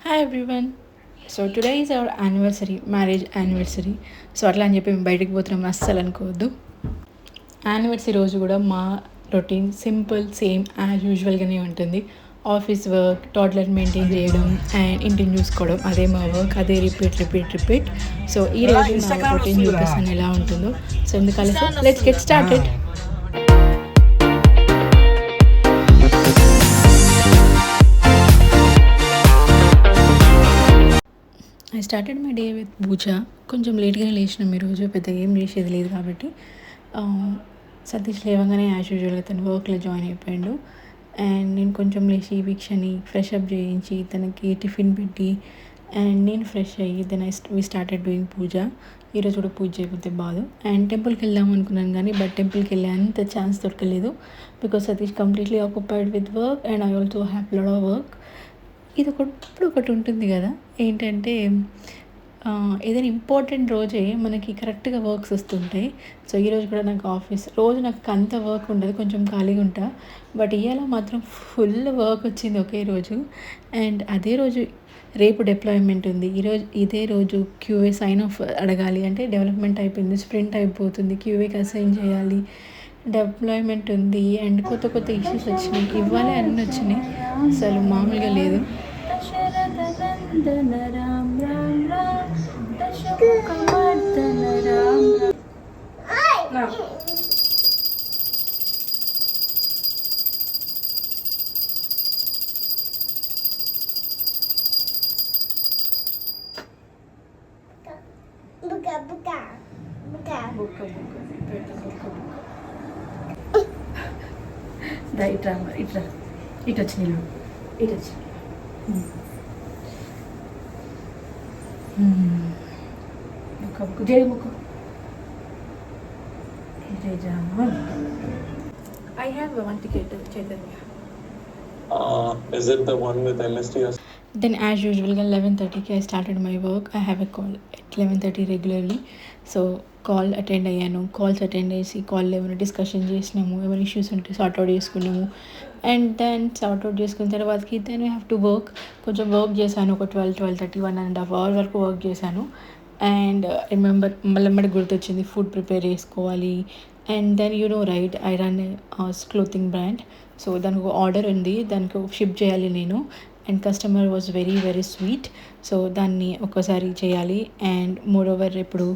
Hi everyone. So today is our anniversary, marriage anniversary. So అట్లా అని చెప్పి మేము బయటకు పోతున్నాం అస్సలు అనుకోవద్దు. యానివర్సరీ రోజు కూడా మా రొటీన్ సింపుల్ సేమ్ యాజ్ యూజువల్గానే ఉంటుంది. ఆఫీస్ వర్క్, టాడ్లర్ మెయింటైన్ చేయడం అండ్ ఇంటిని చూసుకోవడం, అదే మా వర్క్, అదే రిపీట్. సో ఈ రోజు నా రొటీన్ చూపిస్తాను ఎలా ఉంటుందో. సో ఎందుకలా let's get started. I started my day with puja. కొంచెం లేట్గానే లేచినాం ఈరోజు, పెద్దగా ఏం చేసేది లేదు కాబట్టి. సతీష్ లేవగానే యాజ్ యూజువల్గా తను వర్క్లో జాయిన్ అయిపోయాడు. అండ్ నేను కొంచెం లేచి వీక్షని ఫ్రెష్ అప్ చేయించి తనకి టిఫిన్ పెట్టి అండ్ నేను ఫ్రెష్ అయ్యి దెన్ వి స్టార్టెడ్ డూయింగ్ పూజ. ఈరోజు కూడా పూజ చేయకపోతే బాదు. అండ్ టెంపుల్కి వెళ్దాం అనుకున్నాను కానీ బట్ టెంపుల్కి వెళ్ళే అంత ఛాన్స్ దొరకలేదు because Satish completely occupied with work and I also have lot of work. ఇది ఇప్పుడు ఒకటి ఉంటుంది కదా, ఏంటంటే ఏదైనా ఇంపార్టెంట్ రోజే మనకి కరెక్ట్గా వర్క్స్ వస్తుంటాయి. సో ఈరోజు కూడా నాకు ఆఫీస్ రోజు నాకు అంత వర్క్ ఉండదు, కొంచెం ఖాళీగా ఉంటా. బట్ ఇవాళ మాత్రం ఫుల్ వర్క్ వచ్చింది ఒకే రోజు. అండ్ అదే రోజు రేపు డిప్లాయ్మెంట్ ఉంది. ఇదే రోజు క్యూఏ సైన్ ఆఫ్ అడగాలి, అంటే డెవలప్మెంట్ అయిపోయింది, స్ప్రింట్ అయిపోతుంది, క్యూఏకి అసైన్ చేయాలి, డిప్లాయ్మెంట్ ఉంది అండ్ కొత్త ఇష్యూస్ వచ్చినాయి. ఇవ్వాలి అన్నీ వచ్చినాయి, అసలు మామూలుగా లేదు. ఇటు వచ్చి I have one ticket, Chaitanya. Is it the one with MST? Then as usual 11:30 I started my work. I have a call at 11:30 regularly. So call attend అయ్యాను. కాల్స్ అటెండ్ చేసి కాల్లో ఏమైనా డిస్కషన్ చేసినాము, ఏమైనా ఇష్యూస్ ఉంటే sort out చేసుకున్నాము. And then sort out చేసుకున్న తర్వాతకి then we have to work. కొంచెం వర్క్ చేశాను, ఒక 12:30 1.5 hour వరకు వర్క్ చేశాను. అండ్ రిమెంబర్ మళ్ళీ గుర్తొచ్చింది ఫుడ్ ప్రిపేర్ చేసుకోవాలి. And then you know right, I run clothing brand. So దానికి ఒక ఆర్డర్ ఉంది, దానికి షిప్ చేయాలి నేను. And customer was very sweet. So దాన్ని ఒక్కసారి చేయాలి. అండ్ మోరోవర్ ఇప్పుడు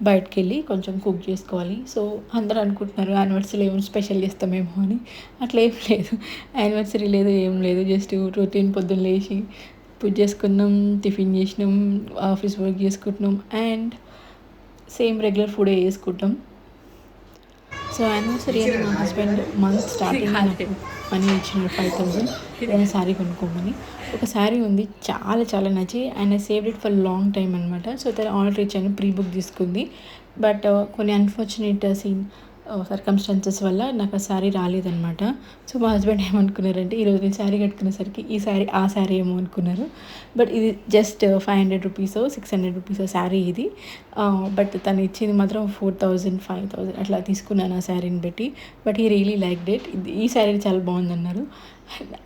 బయటకు వెళ్ళి కొంచెం కుక్ చేసుకోవాలి. సో అందరూ అనుకుంటున్నారు యానివర్సరీలో ఏమైనా స్పెషల్ చేస్తామేమో అని. అట్లా ఏం లేదు, యానివర్సరీ లేదు, ఏం లేదు, జస్ట్ రొటీన్ పొద్దున్న లేచి పూజ చేసుకున్నాం, టిఫిన్ చేసినాం, ఆఫీస్ వర్క్ చేసుకుంటున్నాం అండ్ సేమ్ రెగ్యులర్ ఫుడే చేసుకుంటాం. సో యానివర్సరీ అని మా హస్బెండ్ మంత్ స్టార్టింగ్ నాకు మనీ ఇచ్చినారు 5,000 ఏదైనా శారీ కొనుక్కోమని. ఒక శారీ ఉంది, చాలా నచ్చి and I saved it for long time అనమాట. సో తను ఆర్డర్ ఇచ్చాను, ప్రీ బుక్ తీసుకుంది. బట్ కొన్ని అన్ఫార్చునేట్ సర్కమ్స్టాన్సెస్ వల్ల నాకు ఆ శారీ రాలేదనమాట. సో మా హస్బెండ్ ఏమనుకున్నారంటే ఈరోజు నేను శారీ కట్టుకునేసరికి ఆ శారీ ఏమో అనుకున్నారు. బట్ ఇది జస్ట్ 500 రూపీస్ 600 రూపీస్ శారీ ఇది. బట్ తను ఇచ్చింది మాత్రం 4,000 5,000 అట్లా తీసుకున్నాను ఆ శారీని పెట్టి. బట్ ఈ రియలీ లైక్డ్ ఇట్. ఈ శారీ చాలా బాగుందన్నారు.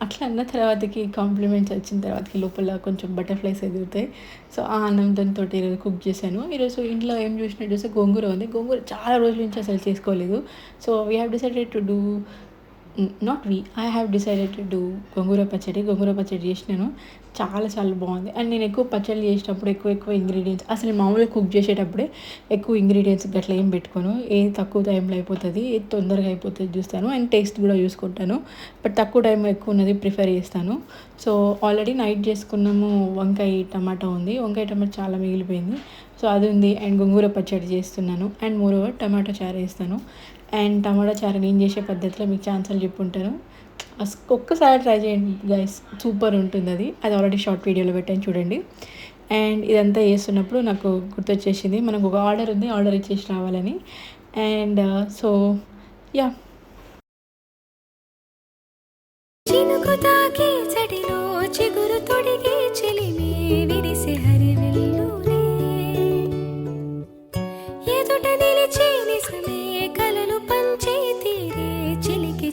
అట్లా అన్న తర్వాతకి కాంప్లిమెంట్స్ వచ్చిన తర్వాతకి లోపల కొంచెం బటర్ఫ్లైస్ ఎదుగుతాయి. సో ఆ ఆనందంతో ఈరోజు కుక్ చేశాను. ఈరోజు ఇంట్లో ఏం చూసినట్టు చూస్తే గోంగూర ఉంది. గోంగూర చాలా రోజుల నుంచి అసలు చేసుకోలేదు. So we have decided to do I have decided to do గోంగూర పచ్చడి చేసినాను. చాలా బాగుంది. అండ్ నేను ఎక్కువ పచ్చళ్ళు చేసేటప్పుడు ఎక్కువ ఇంగ్రీడియంట్స్, అసలు మామూలుగా కుక్ చేసేటప్పుడే ఎక్కువ ఇంగ్రీడియంట్స్ గట్లా ఏం పెట్టుకోను. ఏది తక్కువ టైంలో అయిపోతుంది, ఏది తొందరగా అయిపోతుంది చూస్తాను. అండ్ టేస్ట్ కూడా చూసుకుంటాను. బట్ తక్కువ టైం ఎక్కువ ఉన్నది ప్రిఫర్ చేస్తాను. సో ఆల్రెడీ నైట్ చేసుకున్నాము వంకాయ టమాటా ఉంది. వంకాయ టమాటా చాలా మిగిలిపోయింది, సో అది ఉంది. అండ్ గోంగూర పచ్చడి చేస్తున్నాను. అండ్ మోరోవర్ టమాటా చారు వేస్తాను. అండ్ టమాటా చారు నేను చేసే పద్ధతిలో మీకు ఛాన్సులు చెప్పుంటాను. ఒక్కసారి ట్రై చేయండి గైస్, సూపర్ ఉంటుంది అది. ఆల్రెడీ షార్ట్ వీడియోలో పెట్టాను చూడండి. అండ్ ఇదంతా చేస్తున్నప్పుడు నాకు గుర్తొచ్చేసింది మనకు ఒక ఆర్డర్ ఉంది, ఆర్డర్ ఇచ్చేసి రావాలని. అండ్ సో యా,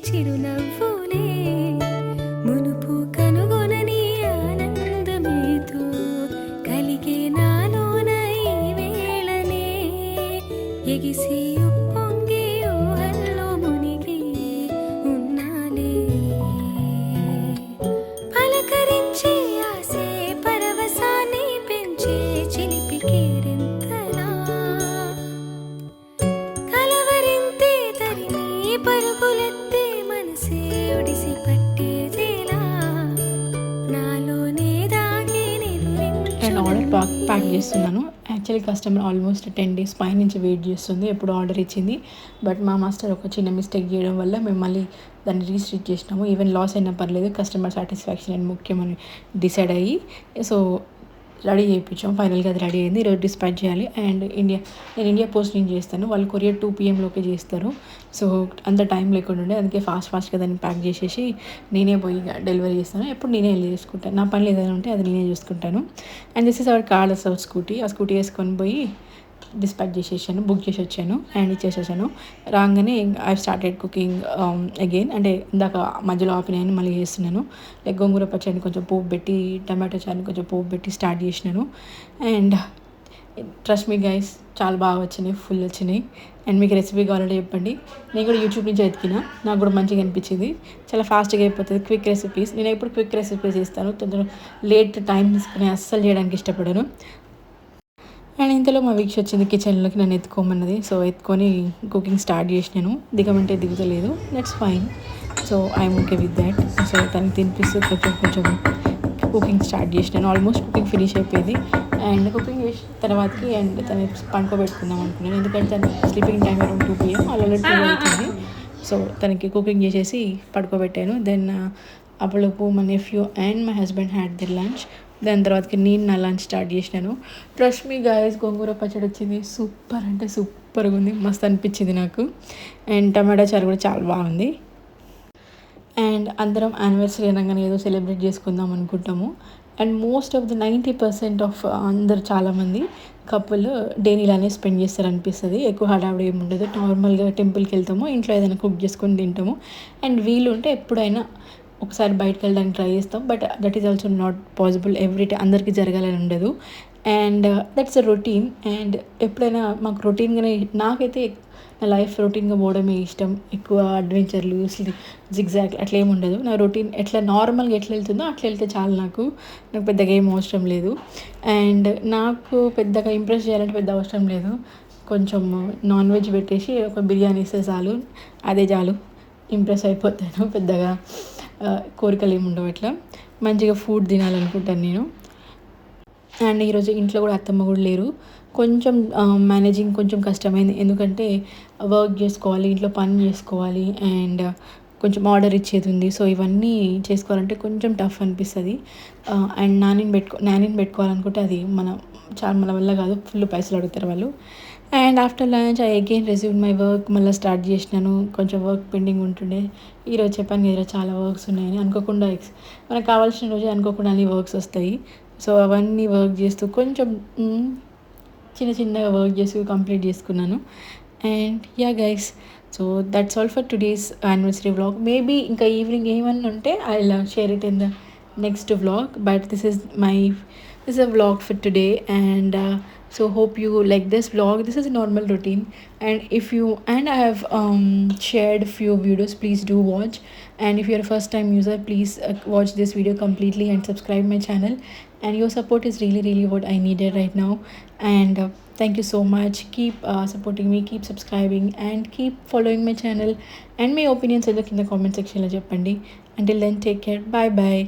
చిరునవ్వులే మునుపు కనుగొనని ఆనందమేతో అండ్ ఆర్డర్ ప్యాక్ చేస్తున్నాను. యాక్చువల్లీ కస్టమర్ ఆల్మోస్ట్ 10 days పైనుంచి వెయిట్ చేస్తుంది ఎప్పుడు ఆర్డర్ ఇచ్చింది. బట్ మా మాస్టర్ ఒక చిన్న మిస్టేక్ చేయడం వల్ల మేము మళ్ళీ దాన్ని రీస్ట్రిక్ట్ చేసినాము. ఈవెన్ లాస్ అయినా పర్లేదు, కస్టమర్ సాటిస్ఫాక్షన్ అని ముఖ్యమని డిసైడ్ అయ్యి సో రెడీ చేయించాం. ఫైనల్గా అది రెడీ అయింది. ఈరోజు డిస్పాచ్ చేయాలి. అండ్ నేను ఇండియా పోస్ట్ నుంచి చేస్తాను, వాళ్ళు కొరియర్ 2 PM చేస్తారు. సో అంత టైం లేకుండా ఉండే, అందుకే ఫాస్ట్గా దాన్ని ప్యాక్ చేసేసి నేనే పోయి డెలివరీ చేస్తాను. ఎప్పుడు నేనే వెళ్ళి చేసుకుంటాను, నా పనులు ఏదైనా ఉంటే అది నేనే చూసుకుంటాను. And this is our card as our scooty. ఆ స్కూటీ వేసుకొని పోయి డిస్పాచ్ చేసేసాను, బుక్ చేసి వచ్చాను అండ్ ఇచ్చేసేసాను. రాగానే ఐ స్టార్టెడ్ కుకింగ్ అగైన్. అంటే ఇందాక మధ్యలో ఆపినాయని మళ్ళీ చేస్తున్నాను. లైక్ గోంగూర పచ్చడిని కొంచెం పోపు పెట్టి, టమాటో చారుని కొంచెం పోపు పెట్టి స్టార్ట్ చేసినాను. అండ్ ట్రస్ట్ మీ గైస్, చాలా బాగా వచ్చినాయి, ఫుల్ వచ్చినాయి. అండ్ మీకు రెసిపీ కావాలంటే చెప్పండి. నేను కూడా యూట్యూబ్ నుంచి ఎతికినా, నాకు కూడా మంచిగా అనిపించింది. చాలా ఫాస్ట్గా అయిపోతుంది, క్విక్ రెసిపీస్. నేను ఎప్పుడు క్విక్ రెసిపీస్ చేస్తాను, తొందర లేట్ టైం తీసుకుని అస్సలు చేయడానికి ఇష్టపడను. అండ్ ఇంతలో మా వీక్ష వచ్చింది కిచెన్లోకి, నన్ను ఎత్తుకోమన్నది. సో ఎత్తుకొని కుకింగ్ స్టార్ట్ చేసినాను. దిగమంటే దిగుతలేదు, that's fine. So I'm okay with that. So తనకి తినిపిస్తూ కొంచెం కుకింగ్ స్టార్ట్ చేసినాను. ఆల్మోస్ట్ కుకింగ్ ఫినిష్ అయిపోయింది. అండ్ కుకింగ్ చేసిన తర్వాతకి అండ్ తను పడుకోబెట్టుకుందాం అనుకున్నాను, ఎందుకంటే తను sleeping time around 2 PM, already 2 అవుతుంది. సో తనకి కుకింగ్ చేసేసి పడుకోబెట్టాను. దెన్ అప్పటిలోపు మా nephew and my husband had their lunch. దాని తర్వాతకి నేను నా లంచ్ స్టార్ట్ చేసినాను. ట్రస్ట్ మీ గాయస్, గోంగూర పచ్చడి వచ్చింది, సూపర్ అంటే సూపర్గా ఉంది, మస్తు అనిపించింది నాకు. అండ్ టమాటా చారు కూడా చాలా బాగుంది. అండ్ అందరం యానివర్సరీ అనగానే ఏదో సెలబ్రేట్ చేసుకుందాం అనుకుంటాము. And most of the 90% of అందరు చాలామంది కపుల్ డేని ఇలానే స్పెండ్ చేస్తారు అనిపిస్తుంది. ఎక్కువ హడావిడి ఏమి ఉండదు, నార్మల్గా టెంపుల్కి వెళ్తాము, ఇంట్లో ఏదైనా కుక్ చేసుకొని తింటాము. అండ్ వీలు ఉంటే ఎప్పుడైనా ఒకసారి బయటకు వెళ్ళడానికి ట్రై చేస్తాం. But that is also not possible every day, అందరికీ జరగాలని ఉండదు. And that's a routine. And ఎప్పుడైనా మాకు రొటీన్గానే, నాకైతే నా లైఫ్ రొటీన్గా పోవడమే ఇష్టం. ఎక్కువ అడ్వెంచర్లు, జిగ్జాగ్ అట్లా ఏమి ఉండదు. నా రొటీన్ ఎట్లా నార్మల్గా ఎట్లా వెళ్తుందో అట్లా వెళ్తే చాలు. నాకు పెద్దగా ఏం అవసరం లేదు. అండ్ నాకు పెద్దగా ఇంప్రెస్ చేయాలంటే పెద్ద అవసరం లేదు. కొంచెం నాన్ వెజ్ పెట్టేసి ఒక బిర్యానీ ఇస్తే చాలు, అదే చాలు, ఇంప్రెస్ అయిపోతాను. పెద్దగా కోరికలు ఏమి ఉండవు. అట్లా మంచిగా ఫుడ్ తినాలనుకుంటాను నేను. అండ్ ఈరోజు ఇంట్లో కూడా అత్తమ్మ కూడా లేరు. కొంచెం మేనేజింగ్ కొంచెం కష్టమైంది, ఎందుకంటే వర్క్ చేసుకోవాలి, ఇంట్లో పని చేసుకోవాలి, అండ్ కొంచెం ఆర్డర్ ఇచ్చేది ఉంది. సో ఇవన్నీ చేసుకోవాలంటే కొంచెం టఫ్ అనిపిస్తుంది. అండ్ నానిని పెట్టుకోవాలనుకుంటే అది మన వల్ల కాదు, ఫుల్ పైసలు అడుగుతారు వాళ్ళు. And after lunch I again resume my work. మళ్ళీ స్టార్ట్ చేసినాను. కొంచెం వర్క్ పెండింగ్ ఉంటుండే. ఈరోజు చెప్పాను కదా చాలా వర్క్స్ ఉన్నాయని. అనుకోకుండా మనకు కావాల్సిన రోజు అనుకోకుండా అన్ని వర్క్స్ వస్తాయి. సో అవన్నీ వర్క్ చేస్తూ కొంచెం చిన్నగా వర్క్ చేస్తూ కంప్లీట్ చేసుకున్నాను. And yeah guys, so that's all for today's anniversary vlog. Maybe ఇంకా ఈవినింగ్ ఏమన్నా ఉంటే I will share it in the next vlog. But this is a vlog for today. And so hope you like this vlog. This is a normal routine, and I have shared few videos, please do watch. And if you're a first time user, please watch this video completely and subscribe my channel. And your support is really what I needed right now. And thank you so much. Keep supporting me, keep subscribing, and keep following my channel. And my opinions in the comment section lo cheppandi. Until then, take care, bye bye.